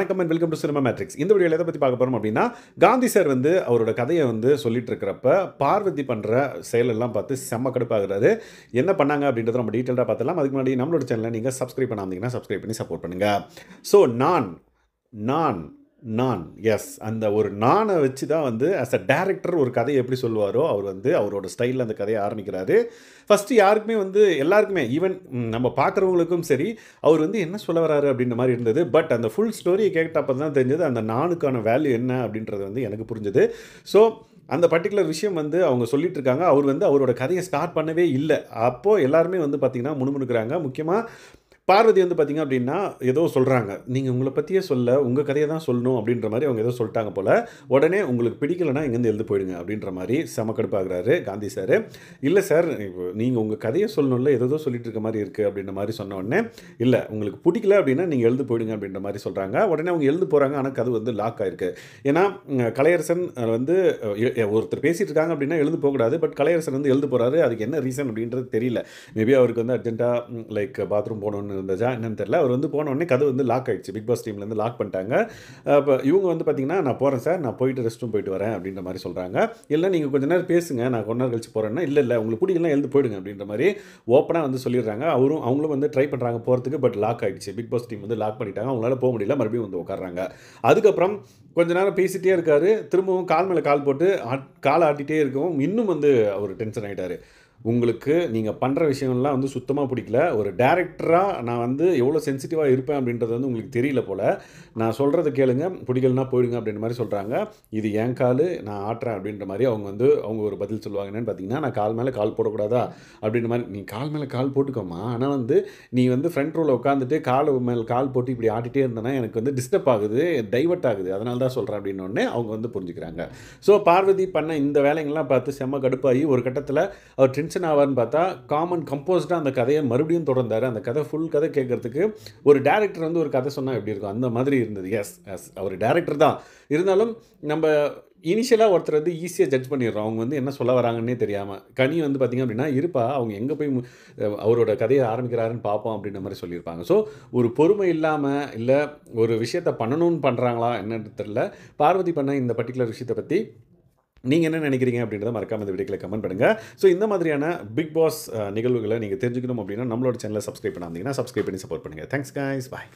வணக்கம் and welcome to cinema matrix. இந்த வீடியோவில் எதை பற்றி பார்க்க போகிறோம் அப்படின்னா, காந்தி சார் வந்து அவரோட கதையை வந்து சொல்லிட்டு இருக்கிறப்ப பார்வதி பண்ணுற செயலெல்லாம் பார்த்து செம்ம கடுப்பாகிறாரு. என்ன பண்ணாங்க அப்படின்றத நம்ம டீட்டெயிலாக பார்த்துலாம். அதுக்கு முன்னாடி நம்மளோட சேனலை நீங்கள் சப்ஸ்கிரைப் பண்ணாமீங்கன்னா சப்ஸ்கிரைப் பண்ணி சப்போர்ட் பண்ணுங்கள். ஸோ நான் எஸ் அந்த ஒரு நானை வச்சு தான் வந்து ஆஸ் அ டேரக்டர் ஒரு கதையை எப்படி சொல்லுவாரோ அவர் வந்து அவரோட ஸ்டைலில் அந்த கதையை ஆரம்பிக்கிறாரு. ஃபஸ்ட்டு யாருக்குமே வந்து எல்லாருக்குமே ஈவன் நம்ம பார்க்குறவங்களுக்கும் சரி அவர் வந்து என்ன சொல்ல வராரு அப்படின்ற மாதிரி இருந்தது. பட் அந்த ஃபுல் ஸ்டோரியை கேட்டப்போ தான் தெரிஞ்சது அந்த நானுக்கான வேல்யூ என்ன அப்படின்றது வந்து எனக்கு புரிஞ்சுது. ஸோ அந்த பர்டிகுலர் விஷயம் வந்து அவங்க சொல்லிட்டு இருக்காங்க. அவர் வந்து அவரோட கதையை ஸ்டார்ட் பண்ணவே இல்லை. அப்போது எல்லாருமே வந்து பார்த்திங்கன்னா முணுமுணுக்கிறாங்க. முக்கியமாக பார்வதி வந்து பார்த்திங்க அப்படின்னா ஏதோ சொல்கிறாங்க, நீங்கள் உங்களை பற்றியே சொல்ல உங்கள் கதையை தான் சொல்லணும் அப்படின்ற மாதிரி அவங்க ஏதோ சொல்லிட்டாங்க போல். உடனே உங்களுக்கு பிடிக்கலைன்னா இங்கேருந்து எழுந்து போயிடுங்க அப்படின்ற மாதிரி செமக்கடுப்பாகிறாரு காந்தி சார். இல்லை சார், இப்போ நீங்கள் உங்கள் கதையை சொல்லணும்ல, ஏதோ சொல்லிட்டு இருக்க மாதிரி இருக்குது அப்படின்ற மாதிரி சொன்ன உடனே, இல்லை உங்களுக்கு பிடிக்கல அப்படின்னா நீங்கள் எழுந்து போயிடுங்க அப்படின்ற மாதிரி சொல்கிறாங்க. உடனே அவங்க எழுந்து போகிறாங்க. ஆனால் கதை வந்து லாக் ஆகிருக்கு. ஏன்னா கலையரசன் வந்து ஒருத்தர் பேசிகிட்டு இருக்காங்க அப்படின்னா எழுந்து போகக்கூடாது. பட் கலையரசன் வந்து எழுந்து போகிறாரு. அதுக்கு என்ன ரீசன் அப்படின்றது தெரியல. மேபி அவருக்கு வந்து அர்ஜென்ட்டாக லைக் பாத்ரூம் போகணுன்னு இருந்ததா என்னன்னு தெரியல. அவர் வந்து போன உடனே கதை வந்து லாக் ஆகிடுச்சு. பிக் பாஸ் டீம்லேருந்து லாக் பண்ணிட்டாங்க. இப்போ இவங்க வந்து பார்த்தீங்கன்னா, நான் போகிறேன் சார், நான் போயிட்டு ரெஸ்ட் ரூம் போயிட்டு வரேன் அப்படின்ற மாதிரி சொல்கிறாங்க. இல்லை நீங்கள் கொஞ்ச நேரம் பேசுங்க, நான் கொஞ்ச நேரம் கழிச்சு போகிறேன்னா, இல்லை உங்களுக்கு பிடிக்கலாம் எழுந்து போயிடுங்க அப்படின்ற மாதிரி ஓப்பனாக வந்து சொல்லிடுறாங்க. அவங்களும் வந்து ட்ரை பண்ணுறாங்க போகிறதுக்கு. பட் லாக் ஆகிடுச்சு. பிக் பாஸ் டீம் வந்து லாக் பண்ணிட்டாங்க. அவங்களால போக முடியல. மறுபடியும் வந்து உட்காடுறாங்க. அதுக்கப்புறம் கொஞ்ச நேரம் பேசிகிட்டே இருக்காரு. திரும்பவும் கால் மேலே கால் போட்டு காலை ஆட்டிகிட்டே இருக்கவும் இன்னும் வந்து அவர் டென்ஷன் ஆகிட்டார். உங்களுக்கு நீங்கள் பண்ணுற விஷயம்லாம் வந்து சுத்தமாக பிடிக்கல. ஒரு டேரக்டராக நான் வந்து எவ்வளோ சென்சிட்டிவாக இருப்பேன் அப்படின்றது வந்து உங்களுக்கு தெரியல போல். நான் சொல்கிறத கேளுங்க, பிடிக்கலனா போயிடுங்க அப்படின்ற மாதிரி சொல்கிறாங்க. இது என் கால், நான் ஆட்டுறேன் அப்படின்ற மாதிரி அவங்க ஒரு பதில் சொல்லுவாங்க. என்னென்னு பார்த்தீங்கன்னா, நான் கால் மேலே கால் போடக்கூடாதா அப்படின்ற மாதிரி. நீ கால் மேலே கால் போட்டுக்கோமா, ஆனால் வந்து நீ வந்து ஃப்ரண்ட் ரோவில் உட்காந்துட்டு கால் மேலே கால் போட்டு இப்படி ஆட்டிகிட்டே இருந்தேன்னா எனக்கு வந்து டிஸ்டர்ப் ஆகுது, டைவர்ட் ஆகுது, அதனால தான் சொல்கிறேன் அப்படின்னோடனே அவங்க வந்து புரிஞ்சுக்கிறாங்க. ஸோ பார்வதி பண்ண இந்த வேலைங்கள்லாம் பார்த்து செம்ம கடுப்பாகி ஒரு கட்டத்தில் அவர் டென்ஷன் ஆவார்னு பார்த்தா கம்போஸ்டாக அந்த கதையை மறுபடியும் தொடர்ந்தார். அந்த கதை ஃபுல் கதை கேட்கறதுக்கு ஒரு டேரக்டர் வந்து ஒரு கதை சொன்னால் எப்படி இருக்கும் அந்த மாதிரி இருந்தது. எஸ் அவர் டேரக்டர் தான் இருந்தாலும் நம்ம இனிஷியலாக ஒருத்தர் வந்து ஈஸியாக ஜட்ஜ் பண்ணிடுறோம். அவங்க வந்து என்ன சொல்ல வராங்கன்னே தெரியாமல். கனி வந்து பார்த்திங்க அப்படின்னா இருப்பா அவங்க எங்கே போய் அவரோட கதையை ஆரம்பிக்கிறாருன்னு பார்ப்போம் அப்படின்ற மாதிரி சொல்லியிருப்பாங்க. ஸோ ஒரு பொறுமை இல்லாமல் இல்லை ஒரு விஷயத்தை பண்ணணும்னு பண்ணுறாங்களா என்னன்னு தெரியல. பார்வதி பண்ண இந்த பர்டிகுலர் விஷயத்தை பற்றி நீங்கள் என்ன நினைக்கிறீங்க அப்படின்றத மறக்காம இந்த வீடியோவில் கமெண்ட் பண்ணுங்கள். ஸோ இந்த மாதிரியான பிக் பாஸ் நிகழ்வுகளை நீங்கள் தெரிஞ்சுக்கணும் அப்படின்னா நம்மளோட சேனலை சப்ஸ்கிரைப் பண்ணாதீங்கன்னா சப்ஸ்கிரைப் பண்ணி சப்போர்ட் பண்ணுங்கள். தேங்க்ஸ் கைஸ், பாய்.